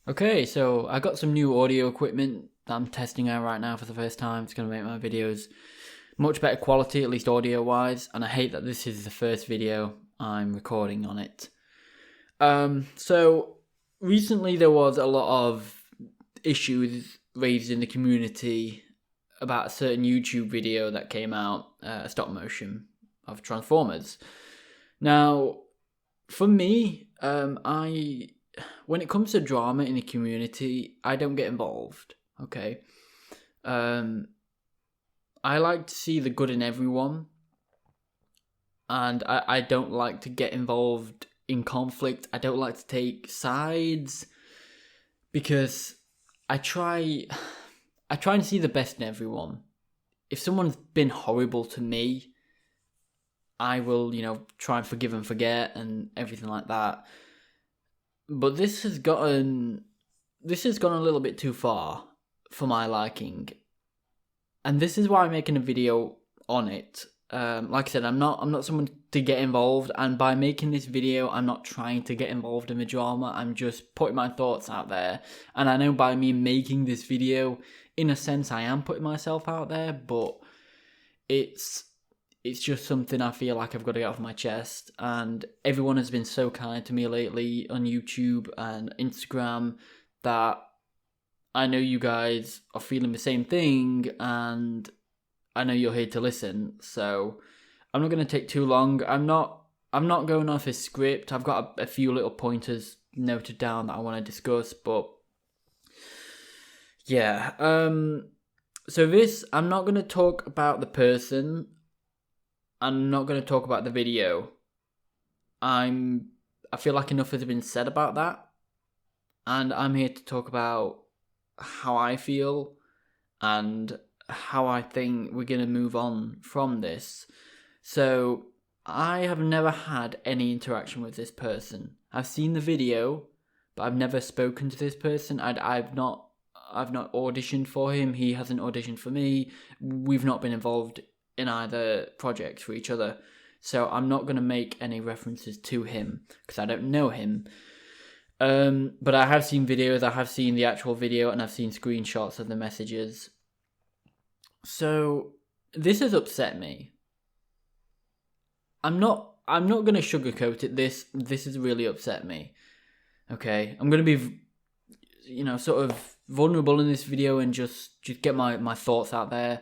Okay, so I got some new audio equipment that I'm testing out right now for the first time. It's going to make my videos much better quality, at least audio-wise, and I hate that this is the first video I'm recording on it. So recently there was a lot of issues raised in the community about a certain YouTube video that came out, stop motion of Transformers. Now, for me, when it comes to drama in the community, I don't get involved. Okay, I like to see the good in everyone, and I don't like to get involved in conflict. I don't like to take sides because I try and see the best in everyone. If someone's been horrible to me, I will, try and forgive and forget and everything like that. But this has gone a little bit too far for my liking, and this is why I'm making a video on it. Like I said, I'm not someone to get involved, and by making this video, I'm not trying to get involved in the drama. I'm just putting my thoughts out there, and I know by me making this video, in a sense, I am putting myself out there, but it's just something I feel like I've got to get off my chest. And everyone has been so kind to me lately on YouTube and Instagram that I know you guys are feeling the same thing, and I know you're here to listen. So I'm not going to take too long. I'm not going off a script. I've got a few little pointers noted down that I want to discuss, but yeah. So I'm not going to talk about the person. I'm not going to talk about the video. I feel like enough has been said about that, and I'm here to talk about how I feel and how I think we're going to move on from this. So I have never had any interaction with this person. I've seen the video, but I've never spoken to this person. I've not auditioned for him. He hasn't auditioned for me. We've not been involved in either project for each other, so I'm not going to make any references to him because I don't know him. But I have seen videos, I have seen the actual video, and I've seen screenshots of the messages. So this has upset me. I'm not going to sugarcoat it. This has really upset me. Okay, I'm going to be, sort of vulnerable in this video and just get my thoughts out there.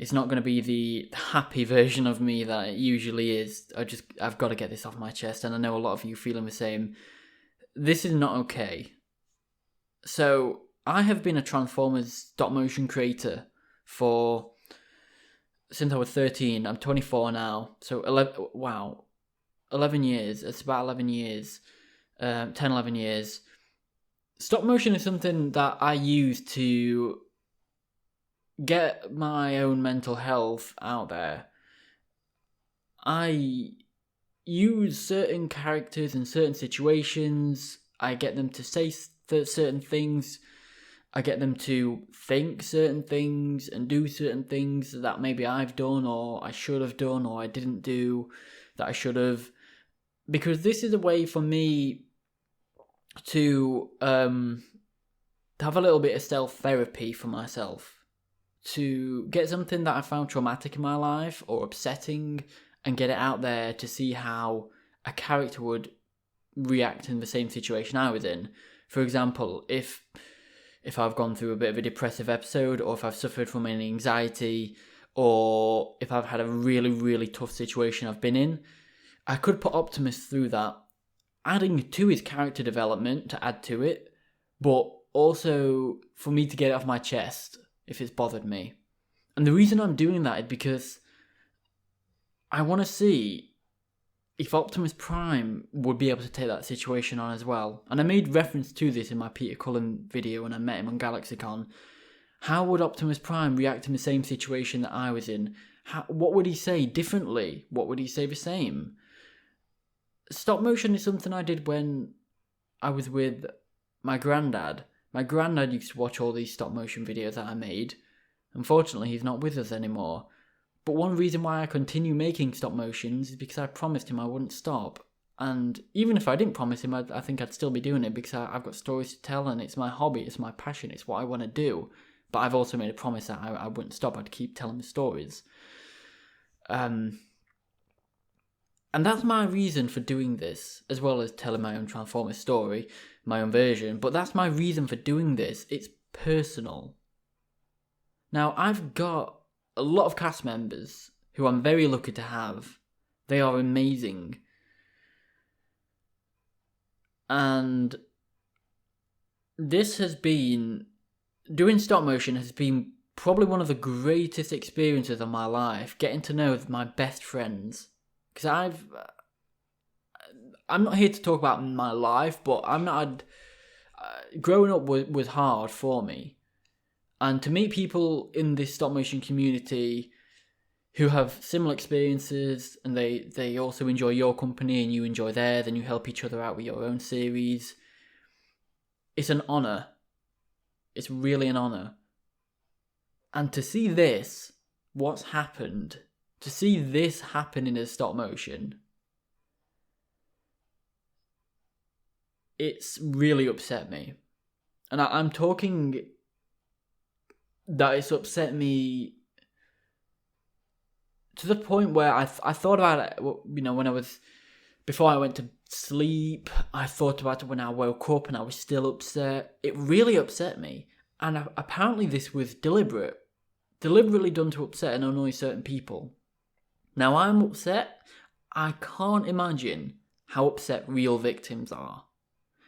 It's not going to be the happy version of me that it usually is. I've got to get this off my chest, and I know a lot of you feeling the same. This is not okay. So, I have been a Transformers stop motion creator since I was 13. I'm 24 now. So, 11 years. It's about 11 years. 10, 11 years. Stop motion is something that I use to get my own mental health out there. I use certain characters in certain situations. I get them to say certain things. I get them to think certain things and do certain things that maybe I've done or I should have done or I didn't do that I should have. Because this is a way for me to have a little bit of self-therapy for myself. To get something that I found traumatic in my life or upsetting and get it out there to see how a character would react in the same situation I was in. For example, if I've gone through a bit of a depressive episode, or if I've suffered from any anxiety, or if I've had a really, really tough situation I've been in, I could put Optimus through that, adding to his character development to add to it, but also for me to get it off my chest if it's bothered me. And the reason I'm doing that is because I want to see if Optimus Prime would be able to take that situation on as well. And I made reference to this in my Peter Cullen video when I met him on GalaxyCon. How would Optimus Prime react in the same situation that I was in? What would he say differently? What would he say the same? Stop motion is something I did when I was with my granddad. My granddad used to watch all these stop motion videos that I made. Unfortunately, he's not with us anymore. But one reason why I continue making stop motions is because I promised him I wouldn't stop. And even if I didn't promise him, I think I'd still be doing it because I've got stories to tell and it's my hobby, it's my passion, it's what I want to do. But I've also made a promise that I wouldn't stop, I'd keep telling the stories. And that's my reason for doing this, as well as telling my own Transformers story, my own version. But that's my reason for doing this. It's personal. Now, I've got a lot of cast members who I'm very lucky to have. They are amazing. And doing stop motion has been probably one of the greatest experiences of my life, getting to know my best friends. Because I'm not here to talk about my life, but growing up was hard for me. And to meet people in this stop motion community who have similar experiences, and they also enjoy your company and you enjoy theirs, and you help each other out with your own series. It's an honour. It's really an honour. And to see this, what's happened, to see this happen in a stop motion, it's really upset me. And I'm talking that it's upset me to the point where I thought about it, before I went to sleep, I thought about it when I woke up and I was still upset. It really upset me. And apparently this was deliberately done to upset and annoy certain people. Now I'm upset. I can't imagine how upset real victims are.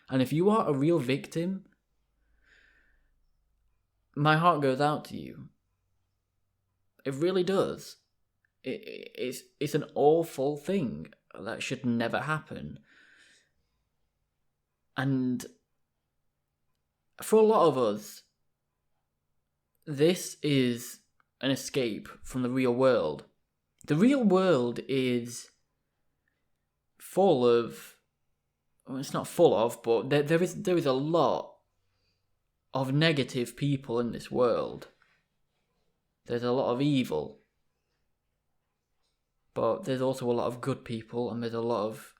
And if you are a real victim, my heart goes out to you. It really does. It's an awful thing that should never happen. And for a lot of us, this is an escape from the real world. The real world is full of, well, it's not full of, but there is a lot of negative people in this world. There's a lot of evil. But there's also a lot of good people, and there's a lot of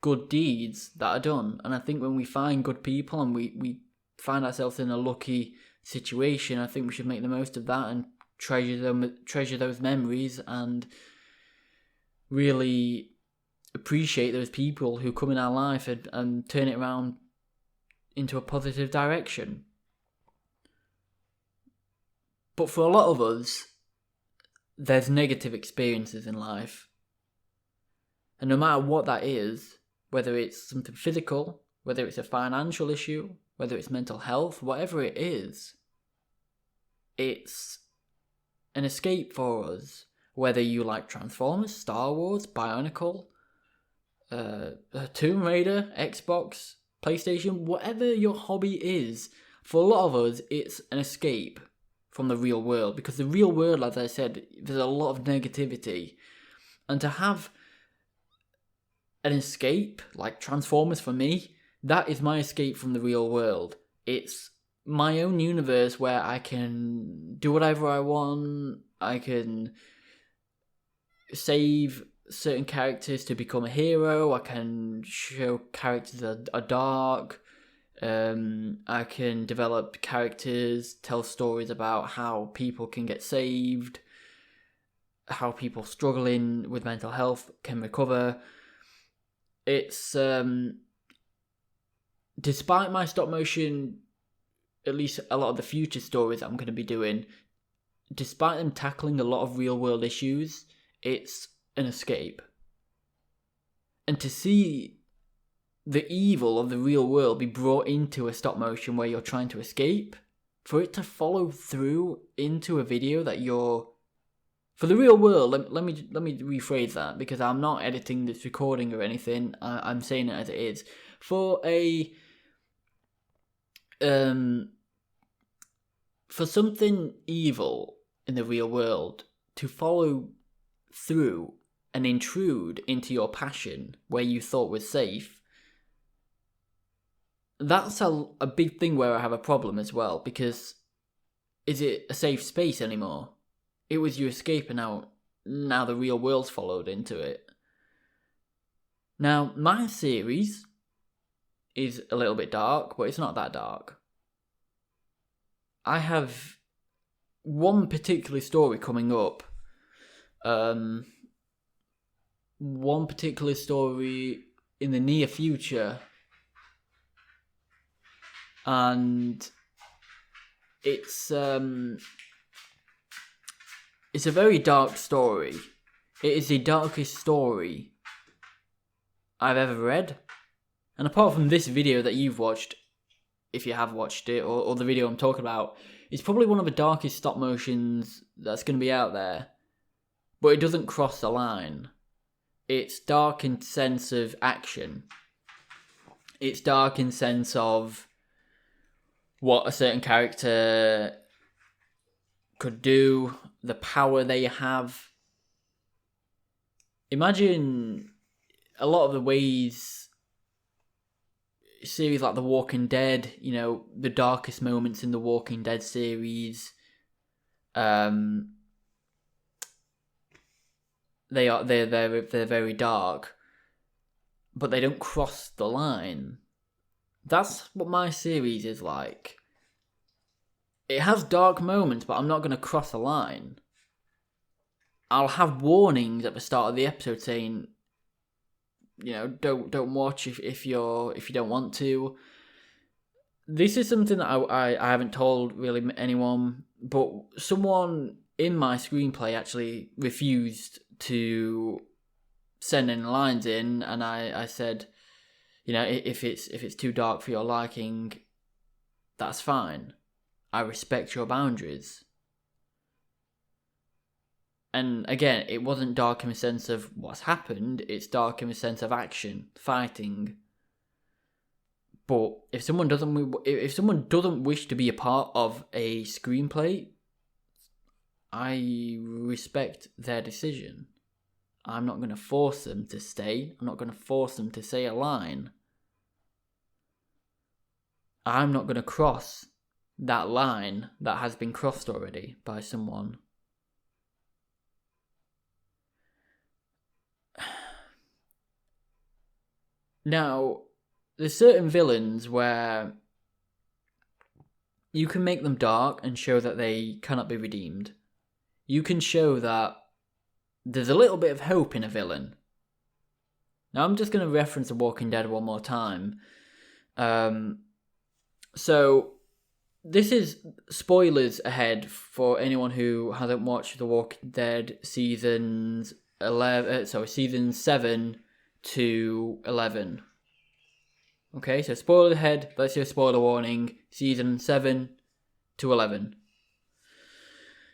good deeds that are done. And I think when we find good people and we find ourselves in a lucky situation, I think we should make the most of that and treasure those memories and really appreciate those people who come in our life and turn it around into a positive direction. But for a lot of us, there's negative experiences in life. And no matter what that is, whether it's something physical, whether it's a financial issue, whether it's mental health, whatever it is, it's an escape for us. Whether you like Transformers, Star Wars, Bionicle, Tomb Raider, Xbox, PlayStation, whatever your hobby is, for a lot of us, it's an escape from the real world. Because the real world, as I said, there's a lot of negativity. And to have an escape, like Transformers for me, that is my escape from the real world. It's my own universe where I can do whatever I want. I can save certain characters to become a hero. I can show characters that are dark. I can develop characters, tell stories about how people can get saved, how people struggling with mental health can recover. It's despite my stop motion, at least a lot of the future stories that I'm going to be doing, despite them tackling a lot of real world issues, it's an escape. And to see the evil of the real world be brought into a stop motion where you're trying to escape, for it to follow through into a video that you're... For the real world, let me rephrase that, because I'm not editing this recording or anything. I'm saying it as it is. For something evil in the real world to follow through and intrude into your passion where you thought was safe, that's a big thing where I have a problem as well, because is it a safe space anymore? It was your escape, and now the real world's followed into it. Now, my series is a little bit dark, but it's not that dark. I have one particular story coming up. One particular story in the near future. And it's a very dark story. It is the darkest story I've ever read. And apart from this video that you've watched, if you have watched it, or the video I'm talking about, it's probably one of the darkest stop motions that's going to be out there. But it doesn't cross the line. It's dark in sense of action. It's dark in sense of what a certain character could do, the power they have. Imagine a lot of the ways series like The Walking Dead, you know, the darkest moments in the Walking Dead series, they're very dark, but they don't cross the line. That's what my series is like. It has dark moments, but I'm not going to cross the line. I'll have warnings at the start of the episode saying, you know, don't watch if you don't want to. This is something that I haven't told really anyone, but someone in my screenplay actually refused to send any lines in, and I said, you know, if it's too dark for your liking, that's fine. I respect your boundaries. And again, it wasn't dark in the sense of what's happened, it's dark in the sense of action, fighting. But if someone doesn't wish to be a part of a screenplay, I respect their decision. I'm not going to force them to stay. I'm not going to force them to say a line. I'm not going to cross that line that has been crossed already by someone. Now, there's certain villains where you can make them dark and show that they cannot be redeemed. You can show that there's a little bit of hope in a villain. Now, I'm just going to reference The Walking Dead one more time. So, this is spoilers ahead for anyone who hasn't watched The Walking Dead seasons 7 to 11. Okay, so spoiler ahead, let's do a spoiler warning, season 7 to 11.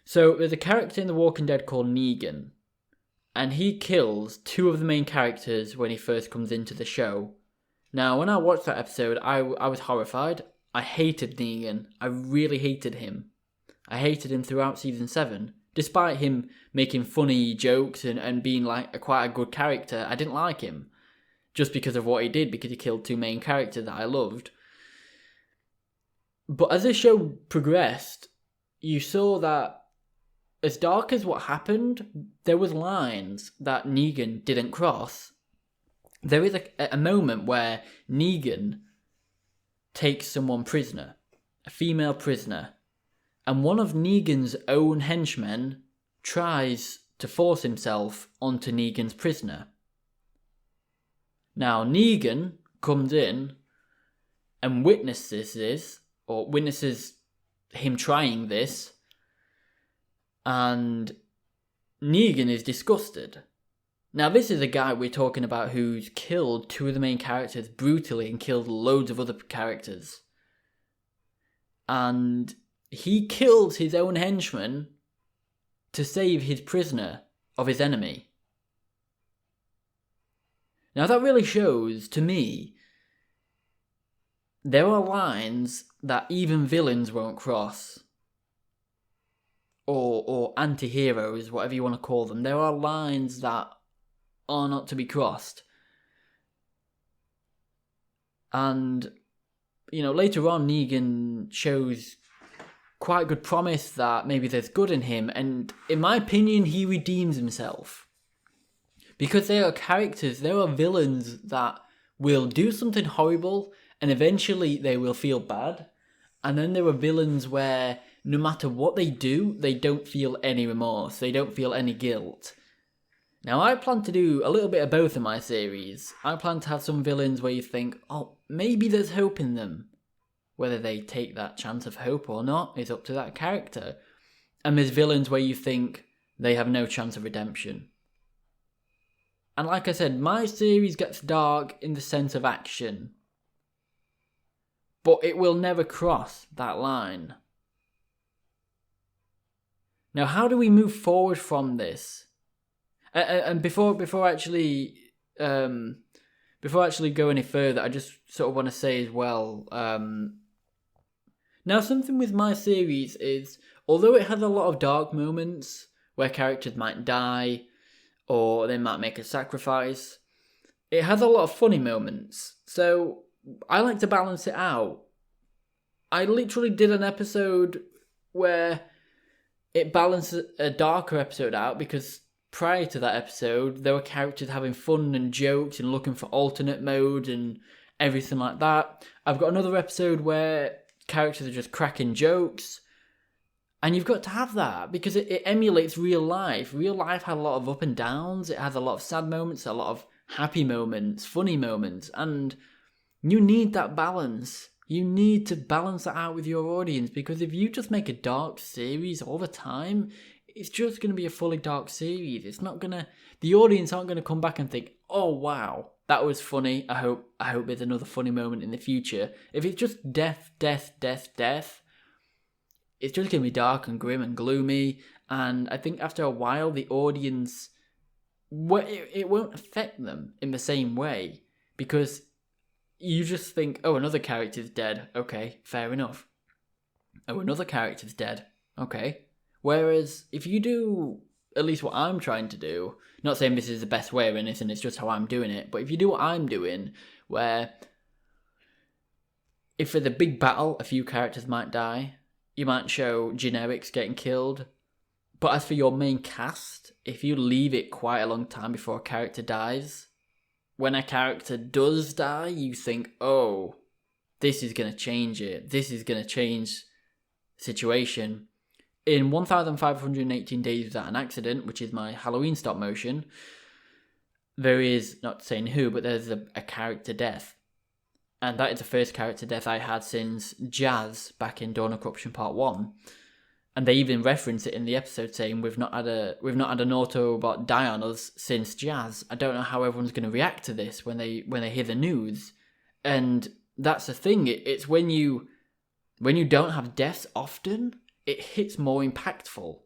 So there's a character in The Walking Dead called Negan, and he kills two of the main characters when he first comes into the show. Now, when I watched that episode, I was horrified. I hated Negan. I really hated him. I hated him throughout season 7. Despite him making funny jokes and being like quite a good character, I didn't like him. Just because of what he did, because he killed two main characters that I loved. But as the show progressed, you saw that as dark as what happened, there was lines that Negan didn't cross. There is a moment where Negan takes someone prisoner, a female prisoner, and one of Negan's own henchmen tries to force himself onto Negan's prisoner. Now, Negan comes in and witnesses him trying this, and Negan is disgusted. Now, this is a guy we're talking about who's killed two of the main characters brutally and killed loads of other characters. And he kills his own henchman to save his prisoner of his enemy. Now, that really shows, to me, there are lines that even villains won't cross. Or anti-heroes, whatever you want to call them. There are lines that are not to be crossed. And, you know, later on, Negan shows quite good promise that maybe there's good in him. And in my opinion, he redeems himself. Because there are characters, there are villains that will do something horrible and eventually they will feel bad. And then there are villains where no matter what they do, they don't feel any remorse, they don't feel any guilt. Now, I plan to do a little bit of both in my series. I plan to have some villains where you think, oh, maybe there's hope in them. Whether they take that chance of hope or not is up to that character. And there's villains where you think they have no chance of redemption. And like I said, my series gets dark in the sense of action. But it will never cross that line. Now, how do we move forward from this? And before actually go any further, I just sort of want to say as well. Now, something with my series is, although it has a lot of dark moments where characters might die or they might make a sacrifice, it has a lot of funny moments. So I like to balance it out. I literally did an episode where it balanced a darker episode out because prior to that episode, there were characters having fun and jokes and looking for alternate mode and everything like that. I've got another episode where characters are just cracking jokes. And you've got to have that because it emulates real life. Real life had a lot of up and downs. It has a lot of sad moments, a lot of happy moments, funny moments. And you need that balance. You need to balance that out with your audience because if you just make a dark series all the time, it's just going to be a fully dark series. It's not going to... The audience aren't going to come back and think, oh, wow, that was funny. I hope there's another funny moment in the future. If it's just death, it's just going to be dark and grim and gloomy. And I think after a while, the audience... it won't affect them in the same way because you just think, oh, another character's dead. Okay, fair enough. Oh, another character's dead. Okay. Whereas if you do at least what I'm trying to do, not saying this is the best way or anything, it's just how I'm doing it, but if you do what I'm doing, where if for the big battle a few characters might die, you might show generics getting killed, but as for your main cast, if you leave it quite a long time before a character dies, when a character does die, you think, oh, this is going to change it, this is going to change the situation. In 1,518 Days Without an Accident, which is my Halloween stop motion, there is, not saying who, but there's a character death. And that is the first character death I had since Jazz back in Dawn of Corruption Part 1. And they even reference it in the episode saying we've not had an Autobot die on us since Jazz. I don't know how everyone's going to react to this when they hear the news. And that's the thing, it's when you don't have deaths often, it hits more impactful.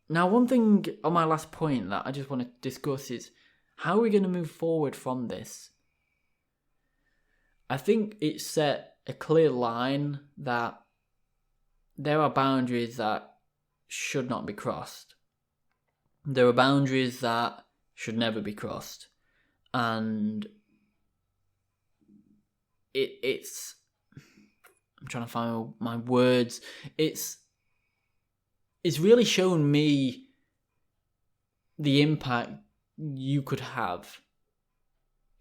Now, one thing on my last point that I just want to discuss is how are we going to move forward from this? I think it set a clear line that there are boundaries that should not be crossed. There are boundaries that should never be crossed. And it's... I'm trying to find my words. It's really shown me the impact you could have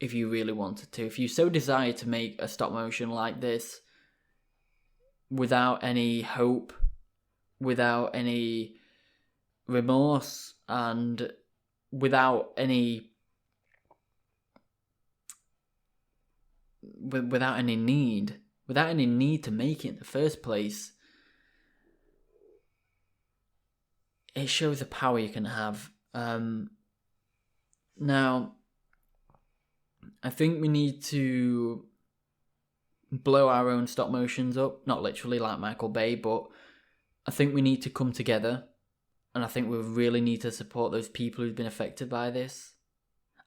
if you really wanted to. If you so desire to make a stop motion like this without any hope, without any remorse, and without any need to make it in the first place, it shows the power you can have. Now, I think we need to blow our own stop motions up, not literally like Michael Bay, but I think we need to come together, and I think we really need to support those people who've been affected by this.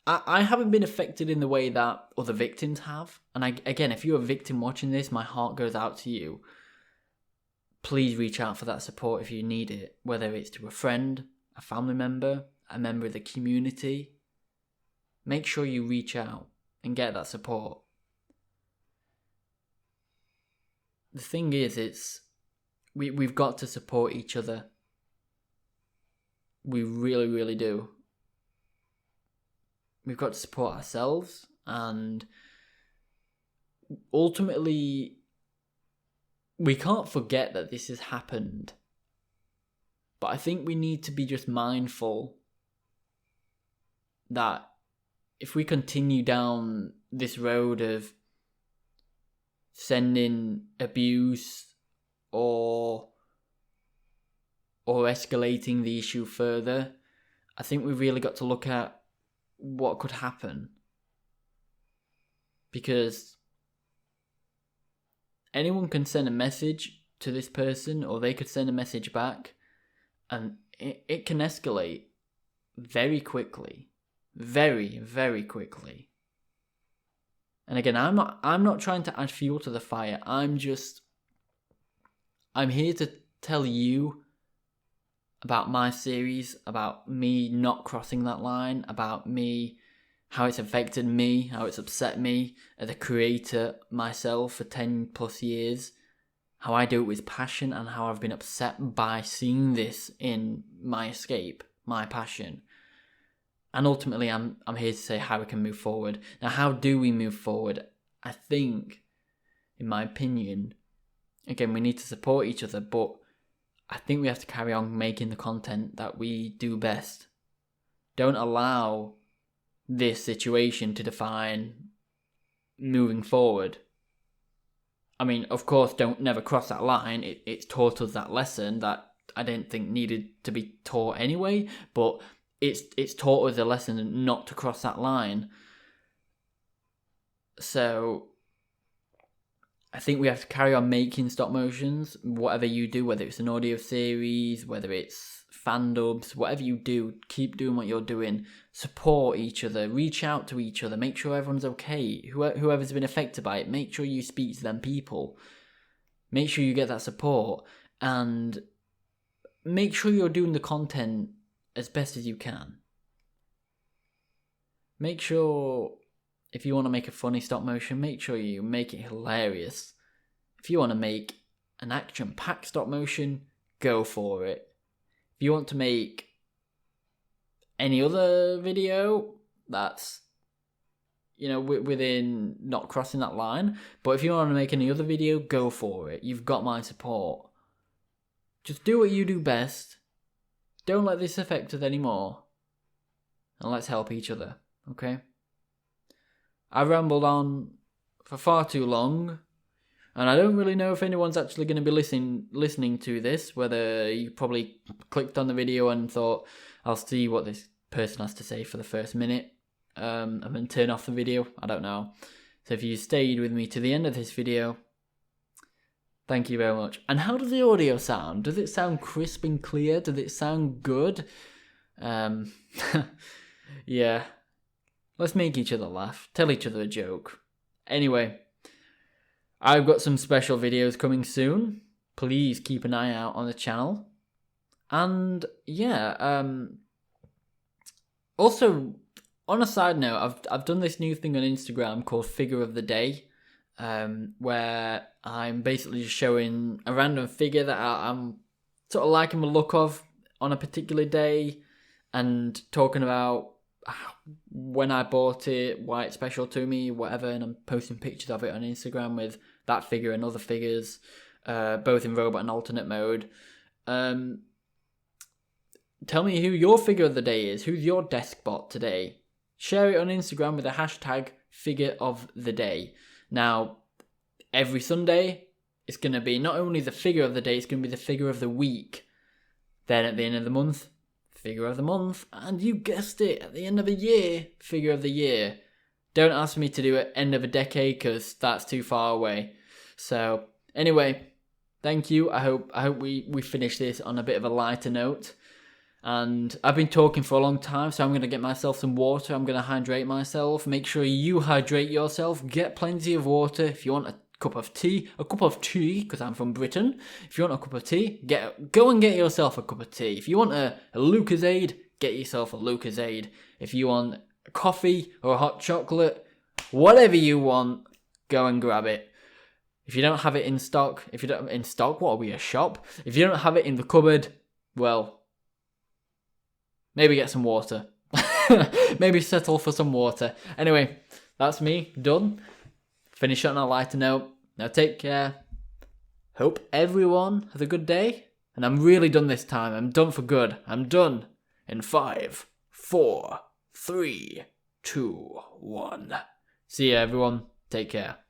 I haven't been affected in the way that other victims have. And again, if you're a victim watching this, my heart goes out to you. Please reach out for that support if you need it, whether it's to a friend, a family member, a member of the community. Make sure you reach out and get that support. The thing is, we've got to support each other. We really, really do. we've got to support ourselves, and ultimately we can't forget that this has happened. But I think we need to be just mindful that if we continue down this road of sending abuse or escalating the issue further, I think we've really got to look at what could happen. Because anyone can send a message to this person, or they could send a message back, and it can escalate very quickly. Very, very quickly. And again, I'm not trying to add fuel to the fire. I'm here to tell you about my series, about me not crossing that line, about me, how it's affected me, how it's upset me as a creator myself for 10 plus years, how I do it with passion, and how I've been upset by seeing this in my escape, my passion. And ultimately, I'm here to say how we can move forward. Now, how do we move forward? I think, in my opinion, again, we need to support each other, but I think we have to carry on making the content that we do best. Don't allow this situation to define moving forward. I mean, of course, never cross that line. It's taught us that lesson that I didn't think needed to be taught anyway, but it's taught us a lesson not to cross that line. So I think we have to carry on making stop motions, whatever you do, whether it's an audio series, whether it's fan dubs, whatever you do, keep doing what you're doing. Support each other, reach out to each other, make sure everyone's okay. Whoever's been affected by it, make sure you speak to them people. Make sure you get that support, and make sure you're doing the content as best as you can. Make sure, if you want to make a funny stop motion, make sure you make it hilarious. If you want to make an action-packed stop motion, go for it. If you want to make any other video that's, within not crossing that line, but if you want to make any other video, go for it. You've got my support. Just do what you do best. Don't let this affect us anymore. And let's help each other, okay? I rambled on for far too long, and I don't really know if anyone's actually going to be listening to this, whether you probably clicked on the video and thought, I'll see what this person has to say for the first minute, and then turn off the video. I don't know. So if you stayed with me to the end of this video, thank you very much. And how does the audio sound? Does it sound crisp and clear? Does it sound good? Yeah. Let's make each other laugh. Tell each other a joke. Anyway, I've got some special videos coming soon. Please keep an eye out on the channel. And yeah, also, on a side note, I've done this new thing on Instagram called Figure of the Day. Where I'm basically just showing a random figure that I'm sort of liking the look of on a particular day, and talking about when I bought it, why it's special to me, whatever, and I'm posting pictures of it on Instagram with that figure and other figures, both in robot and alternate mode. Tell me who your figure of the day is. Who's your desk bot today? Share it on Instagram with the hashtag Figure of the Day. Now, every Sunday, it's going to be not only the figure of the day, it's going to be the figure of the week. Then at the end of the month, figure of the month. And you guessed it, at the end of the year, figure of the year. Don't ask me to do it end of a decade, because that's too far away. So, anyway, thank you. I hope we finish this on a bit of a lighter note. And I've been talking for a long time, so I'm going to get myself some water. I'm going to hydrate myself. Make sure you hydrate yourself. Get plenty of water. If you want a cup of tea, because I'm from Britain. If you want a cup of tea, go and get yourself a cup of tea. If you want a Lucozade, get yourself a Lucozade. If you want a coffee or a hot chocolate, whatever you want, go and grab it. If you don't have it in stock, what are we, a shop? If you don't have it in the cupboard, well, maybe get some water. Maybe settle for some water. Anyway, that's me, done. Finish on a lighter note. Now take care. Hope everyone has a good day. And I'm really done this time. I'm done for good. I'm done. In 5, 4, 3, 2, 1. See ya, everyone. Take care.